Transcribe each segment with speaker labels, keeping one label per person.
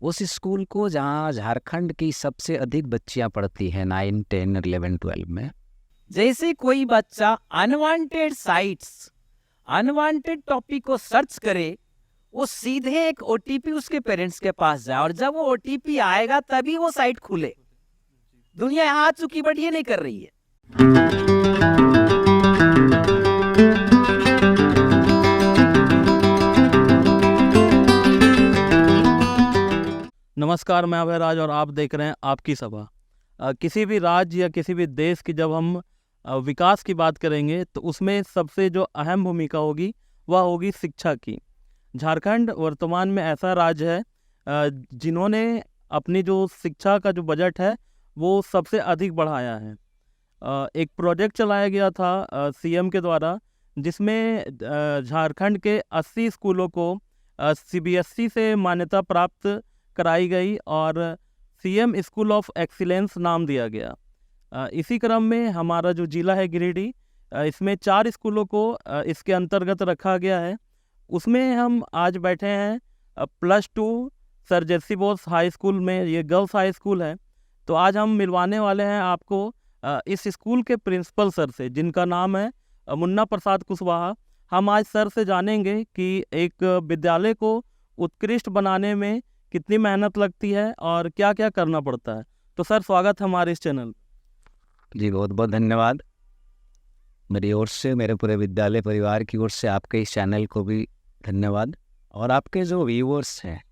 Speaker 1: उस स्कूल को जहाँ झारखंड की सबसे अधिक बच्चियां पढ़ती हैं 9, 10, 11, 12 में।
Speaker 2: जैसे कोई बच्चा अनवांटेड साइट्स, अनवांटेड टॉपिक को सर्च करे, वो सीधे एक ओटीपी उसके पेरेंट्स के पास जाए और जब वो ओटीपी आएगा तभी वो साइट खुले। दुनिया यहाँ आ चुकी बट ये नहीं कर रही है।
Speaker 3: नमस्कार, मैं अभयराज और आप देख रहे हैं आपकी सभा। किसी भी राज्य या किसी भी देश की जब हम विकास की बात करेंगे तो उसमें सबसे जो अहम भूमिका होगी वह होगी शिक्षा की। झारखंड वर्तमान में ऐसा राज्य है जिन्होंने अपनी जो शिक्षा का जो बजट है वो सबसे अधिक बढ़ाया है। एक प्रोजेक्ट चलाया गया था सीएम के द्वारा, जिसमें झारखंड के 80 स्कूलों को सीबीएसई से मान्यता प्राप्त कराई गई और सीएम स्कूल ऑफ एक्सीलेंस नाम दिया गया। इसी क्रम में हमारा जो जिला है गिरिडीह, इसमें 4 स्कूलों को इसके अंतर्गत रखा गया है। उसमें हम आज बैठे हैं +2 सर जेसी बोस हाई स्कूल में। ये गर्ल्स हाई स्कूल है। तो आज हम मिलवाने वाले हैं आपको इस स्कूल के प्रिंसिपल सर से, जिनका नाम है मुन्ना प्रसाद कुशवाहा। हम आज सर से जानेंगे कि एक विद्यालय को उत्कृष्ट बनाने में कितनी मेहनत लगती है और क्या क्या करना पड़ता है। तो सर, स्वागत है हमारे इस चैनल।
Speaker 1: जी बहुत बहुत धन्यवाद। मेरी ओर से, मेरे पूरे विद्यालय परिवार की ओर से आपके इस चैनल को भी धन्यवाद। और आपके जो व्यूअर्स हैं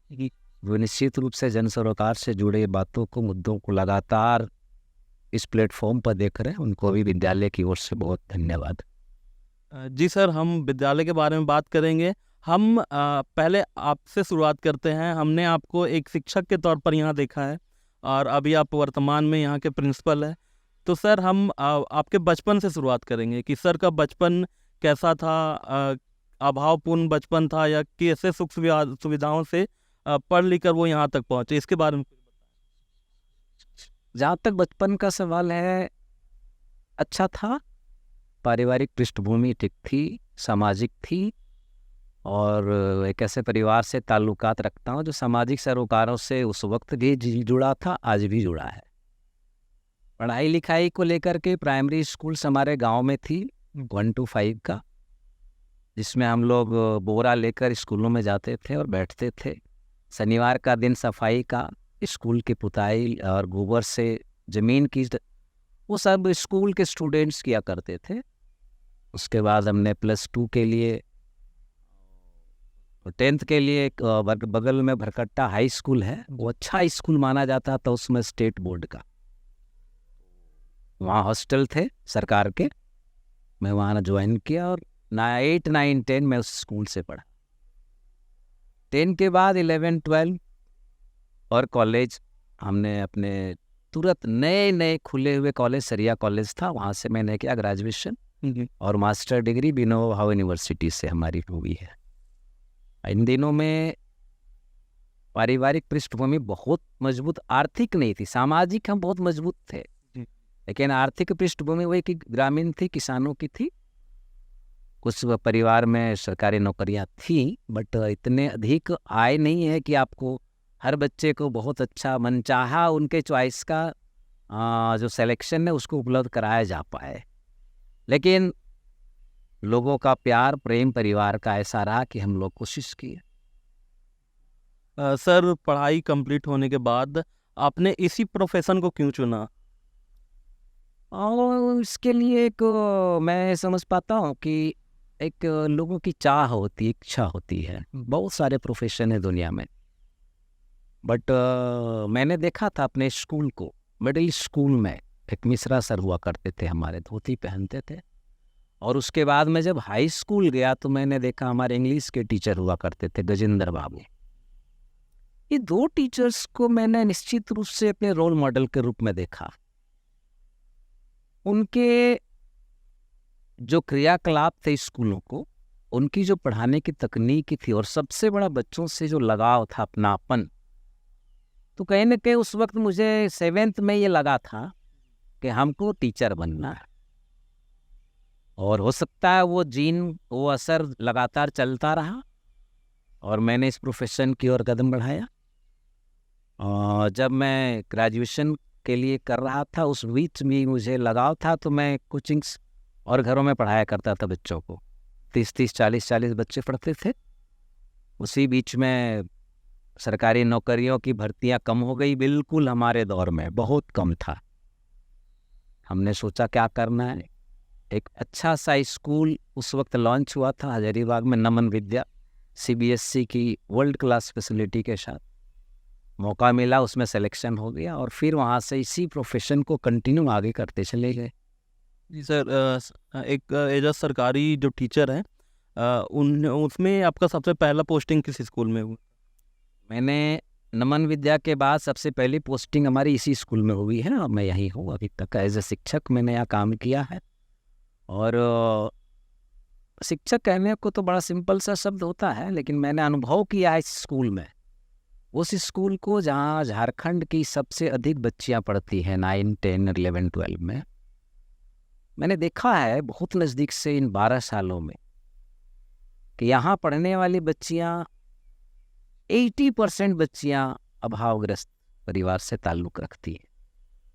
Speaker 1: वो निश्चित रूप से जन सरोकार से जुड़े बातों को, मुद्दों को लगातार इस प्लेटफॉर्म पर देख रहे हैं, उनको भी विद्यालय की ओर से बहुत धन्यवाद।
Speaker 3: जी सर, हम विद्यालय के बारे में बात करेंगे। हम पहले आपसे शुरुआत करते हैं। हमने आपको एक शिक्षक के तौर पर यहाँ देखा है और अभी आप वर्तमान में यहाँ के प्रिंसिपल हैं। तो सर, हम आपके बचपन से शुरुआत करेंगे कि सर का बचपन कैसा था। अभावपूर्ण बचपन था या कैसे सुख सुविधाओं से पढ़ लिख कर वो यहाँ तक पहुँचे, इसके बारे में?
Speaker 1: जहाँ तक बचपन का सवाल है, अच्छा था। पारिवारिक पृष्ठभूमि ठीक थी, सामाजिक थी, और एक ऐसे परिवार से ताल्लुकात रखता हूँ जो सामाजिक सरोकारों से उस वक्त भी जुड़ा था, आज भी जुड़ा है। पढ़ाई लिखाई को लेकर के प्राइमरी स्कूल्स हमारे गांव में थी 1 to 5 का, जिसमें हम लोग बोरा लेकर स्कूलों में जाते थे और बैठते थे। शनिवार का दिन सफाई का, स्कूल की पुताई और गोबर से ज़मीन की, वो सब स्कूल के स्टूडेंट्स किया करते थे। उसके बाद हमने +2 के लिए, 10th के लिए एक बगल में भरकट्टा हाई स्कूल है, वो अच्छा स्कूल माना जाता था उसमें, स्टेट बोर्ड का। वहाँ हॉस्टल थे सरकार के, मैं वहाँ ज्वाइन किया और 8, 9, 10 मैं उस स्कूल से पढ़ा। 10 के बाद 11, 12 और कॉलेज हमने अपने तुरंत नए खुले हुए कॉलेज, सरिया कॉलेज था, वहाँ से मैंने किया ग्रेजुएशन और master degree Vinoba Bhave university से हमारी हुई है। इन दिनों में पारिवारिक पृष्ठभूमि बहुत मजबूत, आर्थिक नहीं थी, सामाजिक हम बहुत मजबूत थे, लेकिन आर्थिक पृष्ठभूमि वही कि ग्रामीण थी, किसानों की थी। कुछ परिवार में सरकारी नौकरियां थी, बट इतने अधिक आय नहीं है कि आपको हर बच्चे को बहुत अच्छा मनचाहा उनके चॉइस का जो सिलेक्शन है उसको उपलब्ध कराया जा पाए। लेकिन लोगों का प्यार, प्रेम परिवार का ऐसा रहा कि हम लोग कोशिश किए।
Speaker 3: सर, पढ़ाई कंप्लीट होने के बाद आपने इसी प्रोफेशन को क्यों चुना?
Speaker 1: और इसके लिए एक मैं समझ पाता हूँ कि एक लोगों की चाह होती है, इच्छा होती है। बहुत सारे प्रोफेशन है दुनिया में, बट मैंने देखा था अपने स्कूल को, मिडिल स्कूल में एक मिश्रा सर हुआ करते थे हमारे, धोती पहनते थे। और उसके बाद मैं जब हाई स्कूल गया तो मैंने देखा हमारे इंग्लिश के टीचर हुआ करते थे गजेंद्र बाबू। ये 2 टीचर्स को मैंने निश्चित रूप से अपने रोल मॉडल के रूप में देखा। उनके जो क्रियाकलाप थे स्कूलों को, उनकी जो पढ़ाने की तकनीक थी, और सबसे बड़ा बच्चों से जो लगाव था, अपनापन, तो कहीं ना कहीं उस वक्त मुझे 7th में ये लगा था कि हमको टीचर बनना है। और हो सकता है वो जीन, वो असर लगातार चलता रहा और मैंने इस प्रोफेशन की ओर कदम बढ़ाया। जब मैं ग्रेजुएशन के लिए कर रहा था उस बीच में मुझे लगाव था, तो मैं कोचिंग्स और घरों में पढ़ाया करता था बच्चों को। 30-30, 40-40 बच्चे पढ़ते थे। उसी बीच में सरकारी नौकरियों की भर्तियां कम हो गई, बिल्कुल हमारे दौर में बहुत कम था। हमने सोचा क्या करना है। एक अच्छा सा स्कूल उस वक्त लॉन्च हुआ था हजारीबाग में, नमन विद्या, CBSE की वर्ल्ड क्लास फैसिलिटी के साथ। मौका मिला, उसमें सिलेक्शन हो गया और फिर वहाँ से इसी प्रोफेशन को कंटिन्यू आगे करते चले गए।
Speaker 3: जी सर, एक एज अ सरकारी जो टीचर है, उन उसमें आपका सबसे पहला पोस्टिंग किस स्कूल में हुआ?
Speaker 1: मैंने नमन विद्या के बाद सबसे पहली पोस्टिंग हमारी इसी स्कूल में हुई है और मैं यहीं हूँ अभी तक। एज ए शिक्षक मैंने यहाँ काम किया है। और शिक्षक कहने को तो बड़ा सिंपल सा शब्द होता है, लेकिन मैंने अनुभव किया है इस स्कूल में। उस स्कूल को जहाँ झारखंड की सबसे अधिक बच्चियाँ पढ़ती हैं 9, 10, 11, 12 में, मैंने देखा है बहुत नज़दीक से इन 12 सालों में कि यहाँ पढ़ने वाली बच्चियाँ 80% बच्चियाँ अभावग्रस्त परिवार से ताल्लुक़ रखती हैं।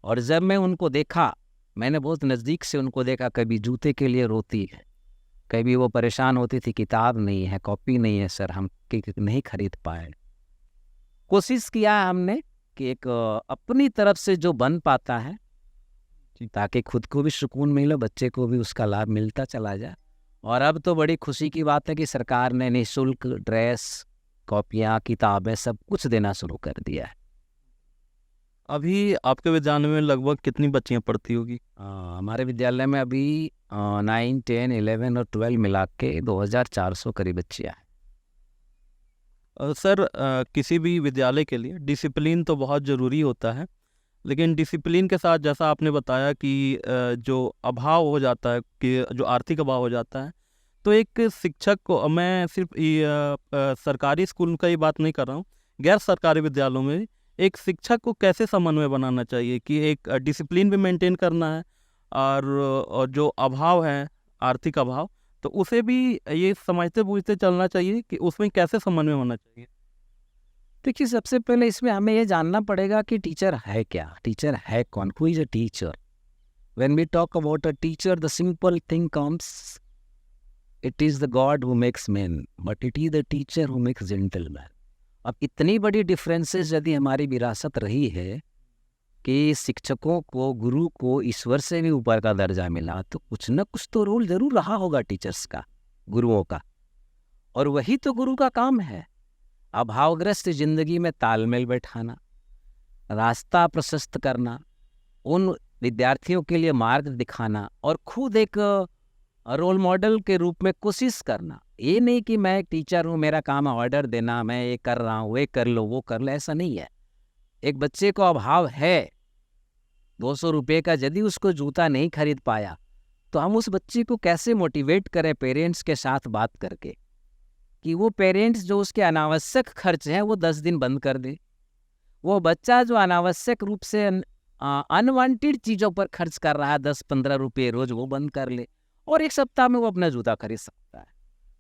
Speaker 1: और जब मैं उनको देखा, मैंने बहुत नज़दीक से उनको देखा, कभी जूते के लिए रोती है, कभी वो परेशान होती थी किताब नहीं है, कॉपी नहीं है सर, हम नहीं खरीद पाए। कोशिश किया है हमने कि एक अपनी तरफ से जो बन पाता है, ताकि खुद को भी सुकून मिले, बच्चे को भी उसका लाभ मिलता चला जाए। और अब तो बड़ी खुशी की बात है कि सरकार ने निःशुल्क ड्रेस, कॉपियाँ, किताबें सब कुछ देना शुरू कर दिया है।
Speaker 3: अभी आपके विद्यालय में लगभग कितनी बच्चियां पढ़ती होगी?
Speaker 1: हमारे विद्यालय में अभी 9, 10, 11 और 12 मिला के 2400 करीब बच्चियाँ हैं।
Speaker 3: सर, किसी भी विद्यालय के लिए डिसिप्लिन तो बहुत ज़रूरी होता है, लेकिन डिसिप्लिन के साथ जैसा आपने बताया कि जो अभाव हो जाता है, कि जो आर्थिक अभाव हो जाता है, तो एक शिक्षक को, मैं सिर्फ सरकारी स्कूल का ही बात नहीं कर रहा हूँ, गैर सरकारी विद्यालयों में एक शिक्षक को कैसे समन्वय बनाना चाहिए कि एक डिसिप्लिन भी मेंटेन करना है और जो अभाव है, आर्थिक अभाव, तो उसे भी ये समझते बूझते चलना चाहिए कि उसमें कैसे समन्वय होना चाहिए?
Speaker 1: देखिए, सबसे पहले इसमें हमें ये जानना पड़ेगा कि टीचर है क्या, टीचर है कौन, who is a teacher. When we talk about a teacher, the simple thing comes, it is the God who makes man, but it is the teacher who makes gentleman. अब इतनी बड़ी differences यदि हमारी विरासत रही है कि शिक्षकों को, गुरु को ईश्वर से भी ऊपर का दर्जा मिला, तो कुछ न कुछ तो रोल जरूर रहा होगा टीचर्स का, गुरुओं का। और वही तो गुरु का काम है, अभावग्रस्त जिंदगी में तालमेल बैठाना, रास्ता प्रशस्त करना, उन विद्यार्थियों के लिए मार्ग दिखाना और खुद एक रोल मॉडल के रूप में कोशिश करना। ये नहीं कि मैं एक टीचर हूँ, मेरा काम है ऑर्डर देना, मैं ये कर रहा हूँ, ये कर लो, वो कर लो, ऐसा नहीं है। एक बच्चे को अभाव है 200 रुपये का, यदि उसको जूता नहीं खरीद पाया, तो हम उस बच्चे को कैसे मोटिवेट करें पेरेंट्स के साथ बात करके, कि वो पेरेंट्स जो उसके अनावश्यक खर्च हैं वो 10 दिन बंद कर दे। वो बच्चा जो अनावश्यक रूप से अनवांटेड चीज़ों पर खर्च कर रहा है 10-15 रुपये रोज, वो बंद कर ले और एक सप्ताह में वो अपना जूता खरीद सकता है।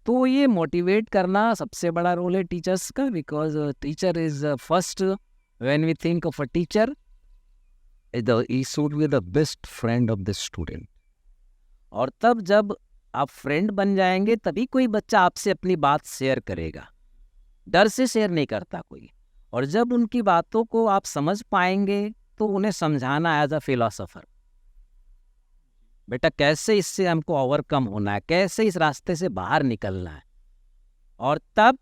Speaker 1: तो ये मोटिवेट करना सबसे बड़ा रोल है टीचर्स का, because teacher is first, when we think of a teacher, he should be the best friend of the student। और तब जब आप फ्रेंड बन जाएंगे तभी कोई बच्चा आपसे अपनी बात शेयर करेगा, डर से शेयर नहीं करता कोई। और जब उनकी बातों को आप समझ पाएंगे तो उन्हें समझाना एज अ फिलोसोफर, बेटा कैसे इससे हमको ओवरकम होना है, कैसे इस रास्ते से बाहर निकलना है। और तब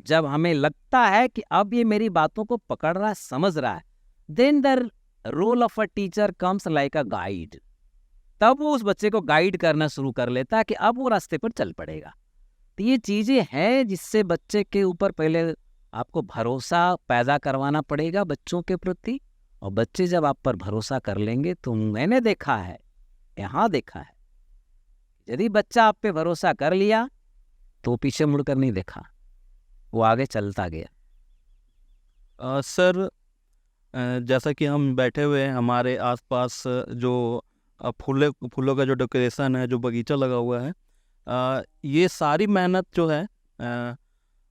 Speaker 1: जब हमें लगता है कि अब ये मेरी बातों को पकड़ रहा है, समझ रहा है, then the role of a teacher comes like a guide. तब वो उस बच्चे को गाइड करना शुरू कर लेता है कि अब वो रास्ते पर चल पड़ेगा। तो ये चीज़ें हैं जिससे बच्चे के ऊपर पहले आपको भरोसा पैदा करवाना पड़ेगा बच्चों के प्रति, और बच्चे जब आप पर भरोसा कर लेंगे, तो मैंने देखा है, यहाँ देखा है, यदि बच्चा आप पे भरोसा कर लिया तो पीछे मुड़कर नहीं देखा, वो आगे चलता गया।
Speaker 3: सर, जैसा कि हम बैठे हुए हैं, हमारे आसपास जो फूलों का जो डेकोरेशन है, जो बगीचा लगा हुआ है, ये सारी मेहनत जो है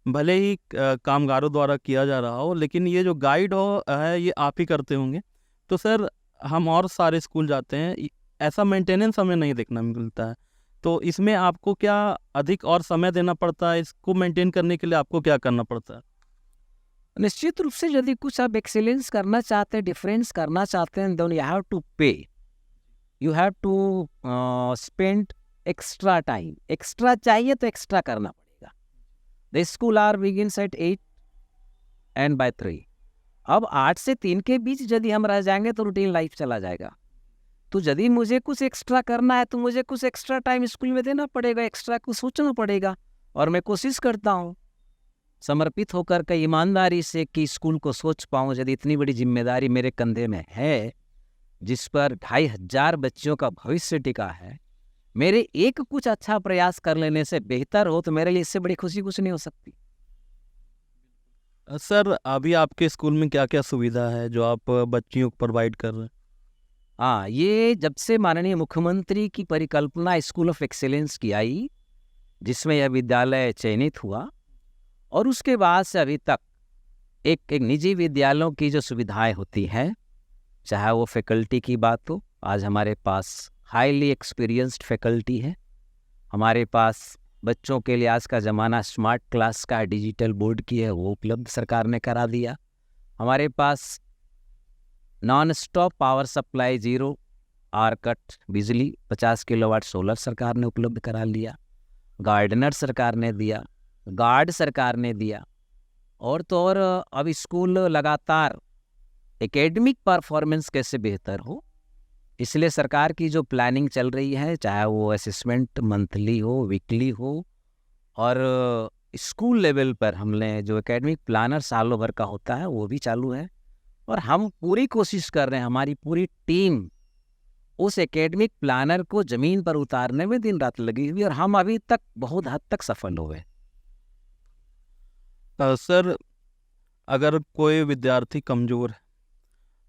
Speaker 3: भले ही कामगारों द्वारा किया जा रहा हो, लेकिन ये जो गाइड हो है ये आप ही करते होंगे। तो सर हम और सारे स्कूल जाते हैं, ऐसा मेंटेनेंस हमें नहीं देखना मिलता है। तो इसमें आपको क्या अधिक और समय देना पड़ता है? इसको मेंटेन करने के लिए आपको क्या करना पड़ता है?
Speaker 1: निश्चित रूप से यदि कुछ आप एक्सीलेंस करना चाहते हैं, डिफरेंस करना चाहते हैं, then you have to pay, you have to spend extra time. Extra चाहिए तो एक्स्ट्रा करना पड़ेगा। The school are begins at 8 and by 3। अब 8 से 3 के बीच यदि हम रह जाएंगे तो रूटीन लाइफ चला जाएगा। तो यदि मुझे कुछ एक्स्ट्रा करना है तो मुझे कुछ एक्स्ट्रा टाइम स्कूल में देना पड़ेगा, एक्स्ट्रा कुछ सोचना पड़ेगा। और मैं कोशिश करता हूँ समर्पित होकर के ईमानदारी से कि स्कूल को सोच पाऊँ। यदि इतनी बड़ी जिम्मेदारी मेरे कंधे में है, जिस पर 2500 बच्चों का भविष्य टिका है, मेरे एक कुछ अच्छा प्रयास कर लेने से बेहतर हो तो मेरे लिए इससे बड़ी खुशी कुछ नहीं हो सकती।
Speaker 3: सर अभी आपके स्कूल में क्या क्या सुविधा है जो आप बच्चियों को प्रोवाइड कर रहे हैं?
Speaker 1: हाँ, ये जब से माननीय मुख्यमंत्री की परिकल्पना स्कूल ऑफ एक्सीलेंस की आई, जिसमें यह विद्यालय चयनित हुआ, और उसके बाद से अभी तक एक निजी विद्यालयों की जो सुविधाएं होती हैं, चाहे वो फैकल्टी की बात हो, आज हमारे पास हाईली एक्सपीरियंस्ड फैकल्टी है। हमारे पास बच्चों के लिए आज का ज़माना स्मार्ट क्लास का, डिजिटल बोर्ड की है, वो उपलब्ध सरकार ने करा दिया। हमारे पास non stop power supply, 0 hour cut बिजली, 50 किलोवाट सोलर सरकार ने उपलब्ध करा लिया। गार्डनर सरकार ने दिया, गार्ड सरकार ने दिया। और तो और अब स्कूल लगातार एकेडमिक परफॉर्मेंस कैसे बेहतर हो, इसलिए सरकार की जो प्लानिंग चल रही है, चाहे वो असेसमेंट मंथली हो, वीकली हो, और स्कूल लेवल पर हमने जो एकेडमिक प्लानर सालों भर का होता है वो भी चालू है। और हम पूरी कोशिश कर रहे हैं, हमारी पूरी टीम उस एकेडमिक प्लानर को ज़मीन पर उतारने में दिन रात लगी हुई, और हम अभी तक बहुत हद तक सफल हुए।
Speaker 3: सर अगर कोई विद्यार्थी कमज़ोर है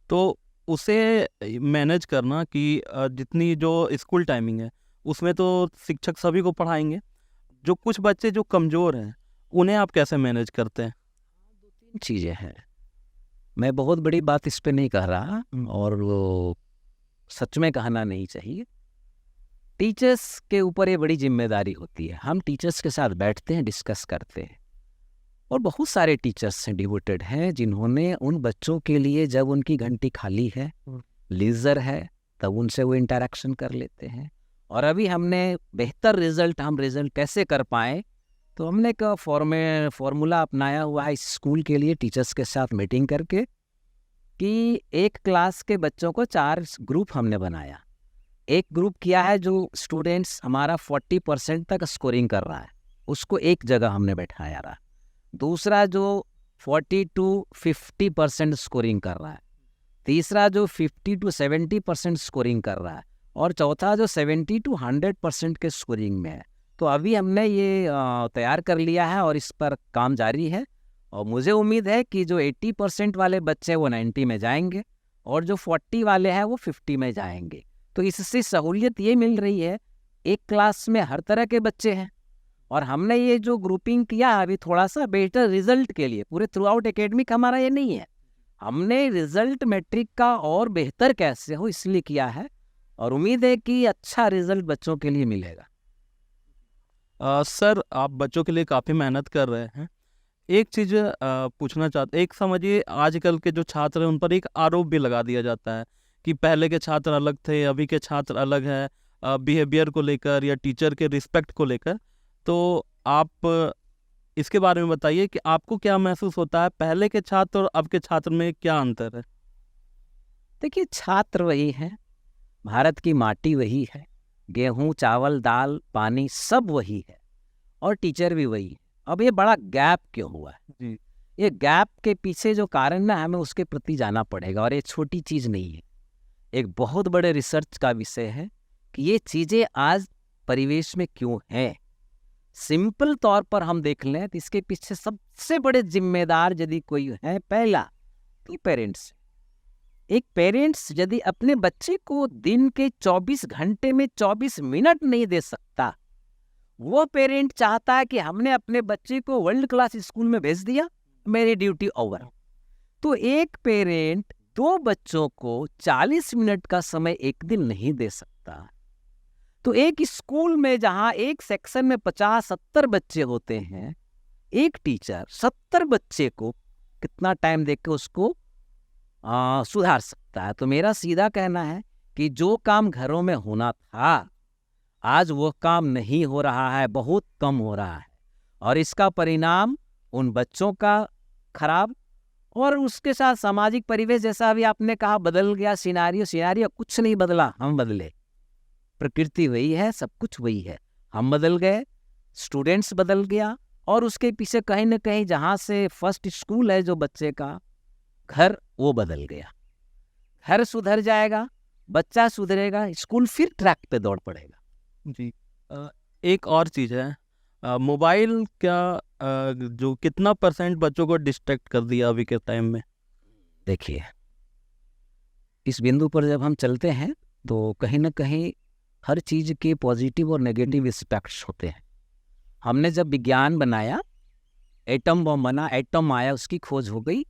Speaker 3: तो उसे मैनेज करना कि जितनी जो स्कूल टाइमिंग है उसमें तो शिक्षक सभी को पढ़ाएंगे, जो कुछ बच्चे जो कमज़ोर हैं उन्हें आप कैसे मैनेज करते हैं?
Speaker 1: 2-3 चीज़ें हैं, मैं बहुत बड़ी बात इस पे नहीं कह रहा, और वो सच में कहना नहीं चाहिए। टीचर्स के ऊपर ये बड़ी जिम्मेदारी होती है। हम टीचर्स के साथ बैठते हैं, डिस्कस करते हैं, और बहुत सारे टीचर्स हैं, डिवोटेड हैं, जिन्होंने उन बच्चों के लिए जब उनकी घंटी खाली है, लीजर है, तब उनसे वो इंटरेक्शन कर लेते हैं। और अभी हमने बेहतर रिजल्ट कैसे कर पाएँ, तो हमने एक फॉर्मूला अपनाया हुआ है इस स्कूल के लिए, टीचर्स के साथ मीटिंग करके, कि एक क्लास के बच्चों को 4 ग्रुप हमने बनाया। एक ग्रुप किया है जो स्टूडेंट्स हमारा 40% तक स्कोरिंग कर रहा है, उसको एक जगह हमने बैठाया रहा। दूसरा जो 40 to 50% स्कोरिंग कर रहा है, तीसरा जो 50 to 70% स्कोरिंग कर रहा है, और चौथा जो 70 to 100% के स्कोरिंग में है। तो अभी हमने ये तैयार कर लिया है और इस पर काम जारी है, और मुझे उम्मीद है कि जो 80% वाले बच्चे वो 90 में जाएंगे, और जो 40 वाले हैं वो 50 में जाएंगे। तो इससे सहूलियत ये मिल रही है, एक क्लास में हर तरह के बच्चे हैं, और हमने ये जो ग्रुपिंग किया अभी थोड़ा सा बेटर रिजल्ट के लिए, पूरे थ्रू आउट एकेडमिक हमारा ये नहीं है, हमने रिजल्ट मैट्रिक का और बेहतर कैसे हो इसलिए किया है, और उम्मीद है कि अच्छा रिजल्ट बच्चों के लिए मिलेगा।
Speaker 3: सर आप बच्चों के लिए काफ़ी मेहनत कर रहे हैं। एक चीज़ पूछना चाहते, एक समझिए आजकल के जो छात्र हैं उन पर एक आरोप भी लगा दिया जाता है कि पहले के छात्र अलग थे, अभी के छात्र अलग है, बिहेवियर को लेकर या टीचर के रिस्पेक्ट को लेकर। तो आप इसके बारे में बताइए कि आपको क्या महसूस होता है, पहले के छात्र और अब के छात्र में क्या अंतर है?
Speaker 1: देखिए, छात्र वही है, भारत की माटी वही है, गेहूं, चावल, दाल, पानी सब वही है, और टीचर भी वही है। अब ये बड़ा गैप क्यों हुआ है?
Speaker 3: जी,
Speaker 1: ये गैप के पीछे जो कारण है, हमें उसके प्रति जाना पड़ेगा, और ये छोटी चीज़ नहीं है, एक बहुत बड़े रिसर्च का विषय है कि ये चीज़ें आज परिवेश में क्यों हैं। सिंपल तौर पर हम देख लें तो इसके पीछे सबसे बड़े जिम्मेदार यदि कोई है, पहला तो पेरेंट्स। एक पेरेंट्स यदि अपने बच्चे को दिन के 24 घंटे में 24 मिनट नहीं दे सकता,
Speaker 2: वो पेरेंट चाहता है कि हमने अपने बच्चे को वर्ल्ड क्लास स्कूल में भेज दिया, मेरी ड्यूटी ओवर। तो एक पेरेंट 2 बच्चों को 40 मिनट का समय एक दिन नहीं दे सकता। तो एक स्कूल में जहां एक सेक्शन में 50-70 बच्चे होते हैं, एक टीचर 70 बच्चे को कितना टाइम देके उसको सुधार सकता है। तो मेरा सीधा कहना है कि जो काम घरों में होना था, आज वो काम नहीं हो रहा है, बहुत कम हो रहा है। और इसका परिणाम उन बच्चों का खराब, और उसके साथ सामाजिक परिवेश, जैसा अभी आपने कहा बदल गया सिनारियो कुछ नहीं बदला, हम बदले। प्रकृति वही है, सब कुछ वही है, हम बदल गए, स्टूडेंट्स बदल गया, और उसके पीछे कहीं ना कहीं जहाँ से फर्स्ट स्कूल है जो बच्चे का, घर वो बदल गया। घर सुधर जाएगा, बच्चा सुधरेगा, स्कूल फिर ट्रैक पे दौड़ पड़ेगा।
Speaker 3: जी। एक और चीज़ है, मोबाइल क्या जो कितना % बच्चों को डिस्ट्रैक्ट कर दिया अभी के टाइम में?
Speaker 1: देखिए, इस बिंदु पर जब हम चलते हैं तो कहीं ना कहीं हर चीज़ के पॉजिटिव और नेगेटिव एस्पेक्ट्स होते हैं। हमने जब विज्ञान बनाया, एटम बम बना, एटम आया, उसकी खोज हो गई,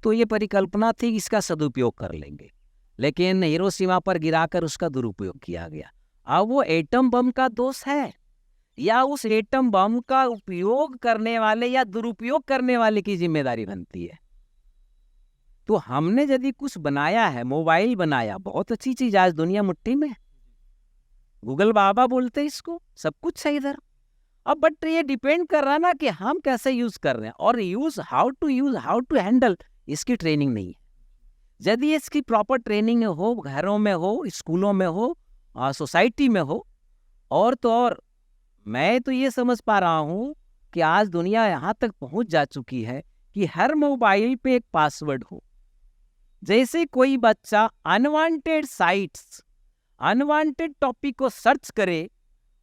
Speaker 1: तो ये परिकल्पना थी कि इसका सदुपयोग कर लेंगे, लेकिन हिरोशिमा पर गिराकर उसका दुरुपयोग किया गया। अब वो एटम बम का दोष है या उस एटम बम का उपयोग करने वाले या दुरुपयोग करने वाले की जिम्मेदारी बनती है? तो हमने यदि कुछ बनाया है, मोबाइल बनाया, बहुत अच्छी चीज, आज दुनिया मुट्ठी में, गूगल बाबा बोलते हैं इसको, सब कुछ है इधर। अब बट ये डिपेंड कर रहा ना कि हम कैसे यूज कर रहे हैं, और यूज, हाउ टू हैंडल, इसकी ट्रेनिंग नहीं है। यदि इसकी प्रॉपर ट्रेनिंग हो, घरों में हो, स्कूलों में हो, सोसाइटी में हो, और तो और मैं तो ये समझ पा रहा हूँ कि आज दुनिया यहाँ तक पहुँच जा चुकी है कि हर मोबाइल पे एक पासवर्ड हो। जैसे कोई बच्चा अनवांटेड साइट्स, अनवांटेड टॉपिक को सर्च करे,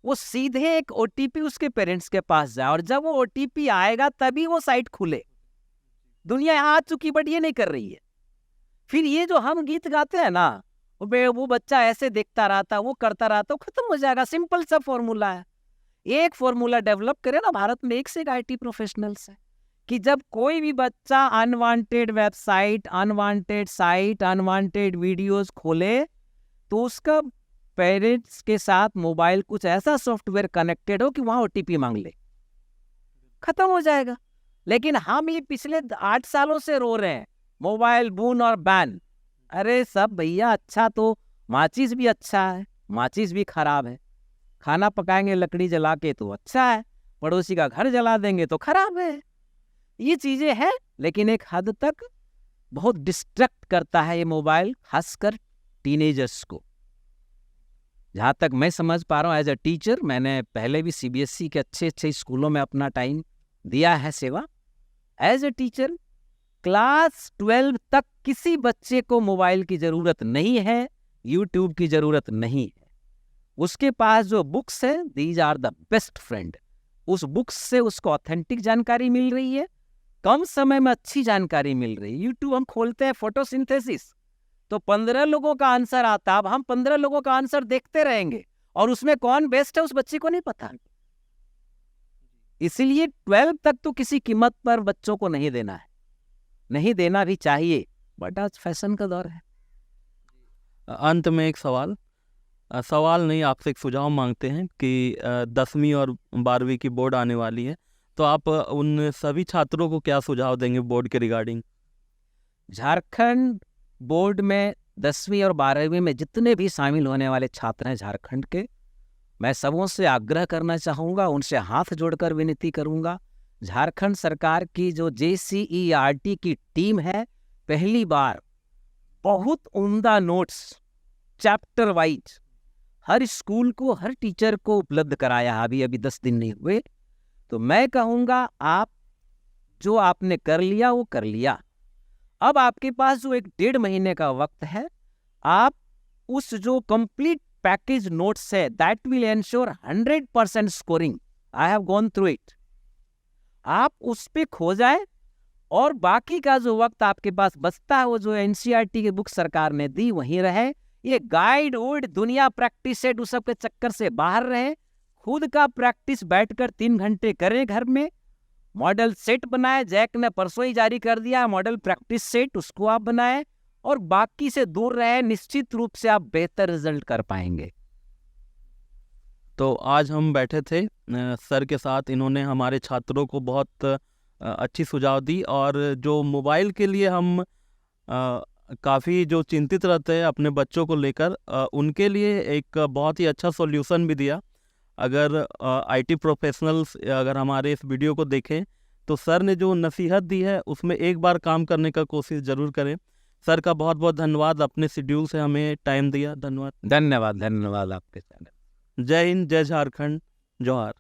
Speaker 1: वो सीधे एक ओटीपी उसके पेरेंट्स के पास जाए, और जब वो ओटीपी आएगा तभी वो साइट खुले। दुनिया यहाँ आ चुकी, बट ये नहीं कर रही है। फिर ये जो हम गीत गाते हैं ना, वो बच्चा ऐसे देखता रहता, वो करता रहता, वो खत्म हो जाएगा। सिंपल सा फॉर्मूला है, एक फॉर्मूला डेवलप करे ना, भारत में एक से एक IT प्रोफेशनल्स है, कि जब कोई भी बच्चा unwanted website, unwanted site, unwanted videos खोले, तो उसका पेरेंट्स के साथ मोबाइल कुछ ऐसा सॉफ्टवेयर कनेक्टेड हो कि वहां OTP मांग ले, खत्म हो जाएगा। लेकिन हम ये पिछले 8 सालों से रो रहे हैं, मोबाइल बून और बैन। अरे सब भैया, अच्छा तो माचिस भी अच्छा है, माचिस भी खराब है। खाना पकाएंगे लकड़ी जला के तो अच्छा है, पड़ोसी का घर जला देंगे तो खराब है। ये चीजें हैं, लेकिन एक हद तक बहुत डिस्ट्रैक्ट करता है ये मोबाइल, खासकर टीनेजर्स को। जहाँ तक मैं समझ पा रहा हूँ, एज अ टीचर, मैंने पहले भी CBSE के अच्छे स्कूलों में अपना टाइम दिया है, सेवा। एज अ टीचर, क्लास 12 तक किसी बच्चे को मोबाइल की जरूरत नहीं है, यूट्यूब की जरूरत नहीं है। उसके पास जो बुक्स है, these are the best friend. उस बुक्स से उसको ऑथेंटिक जानकारी मिल रही है, कम समय में अच्छी जानकारी मिल रही है। यूट्यूब हम खोलते हैं, फोटोसिंथेसिस, तो 15 लोगों का आंसर आता। अब हम 15 लोगों का आंसर देखते रहेंगे, और उसमें कौन बेस्ट है उस बच्चे को नहीं पता। इसीलिए 12 तक तो किसी कीमत पर बच्चों को नहीं देना है, नहीं देना भी चाहिए, बट आज फैशन का दौर है।
Speaker 3: अंत में एक सवाल नहीं, आपसे एक सुझाव मांगते हैं कि 10वीं और 12वीं की बोर्ड आने वाली है, तो आप उन सभी छात्रों को क्या सुझाव देंगे बोर्ड के रिगार्डिंग?
Speaker 2: झारखंड बोर्ड में 10वीं और 12वीं में जितने भी शामिल होने वाले छात्र हैं झारखंड के, मैं सबों से आग्रह करना चाहूँगा, उनसे हाथ जोड़कर विनती करूँगा, झारखंड सरकार की जो JCERT की टीम है, पहली बार बहुत उम्दा नोट्स चैप्टर वाइज हर स्कूल को, हर टीचर को उपलब्ध कराया। अभी 10 दिन नहीं हुए, तो मैं कहूँगा, आप जो आपने कर लिया वो कर लिया। अब आपके पास जो 1-1.5 महीने का वक्त है, आप उस जो कंप्लीट पैकेज नोट्स है, that will ensure 100% scoring. I have gone through it. आप उस पे खो जाए, और बाकी का जो वक्त आपके पास बचता है, वो जो NCERT की बुक सरकार ने दी वहीं रहे। ये गाइड वुड, दुनिया प्रैक्टिस सेट, उस सब के चक्कर से बाहर रहे, खुद का प्रैक्टिस बैठकर 3 घंटे करें घर में। मॉडल सेट बनाए, जैक ने परसों ही जारी कर दिया मॉडल प्रैक्टिस सेट, उसको आप बनाएं और बाकी से दूर रहें। निश्चित रूप से आप बेहतर रिजल्ट कर पाएंगे।
Speaker 3: तो आज हम बैठे थे सर के साथ, इन्होंने हमारे छात्रों को बहुत अच्छी सुझाव दी, और जो मोबाइल के लिए हम काफ़ी जो चिंतित रहते हैं अपने बच्चों को लेकर, उनके लिए एक बहुत ही अच्छा सॉल्यूशन भी दिया। अगर आईटी प्रोफेशनल्स अगर हमारे इस वीडियो को देखें तो सर ने जो नसीहत दी है उसमें एक बार काम करने का कोशिश ज़रूर करें। सर का बहुत बहुत धन्यवाद, अपने शेड्यूल से हमें टाइम दिया। धन्यवाद।
Speaker 1: धन्यवाद, धन्यवाद आपके चैनल।
Speaker 3: जय हिंद, जय झारखंड, जोहार।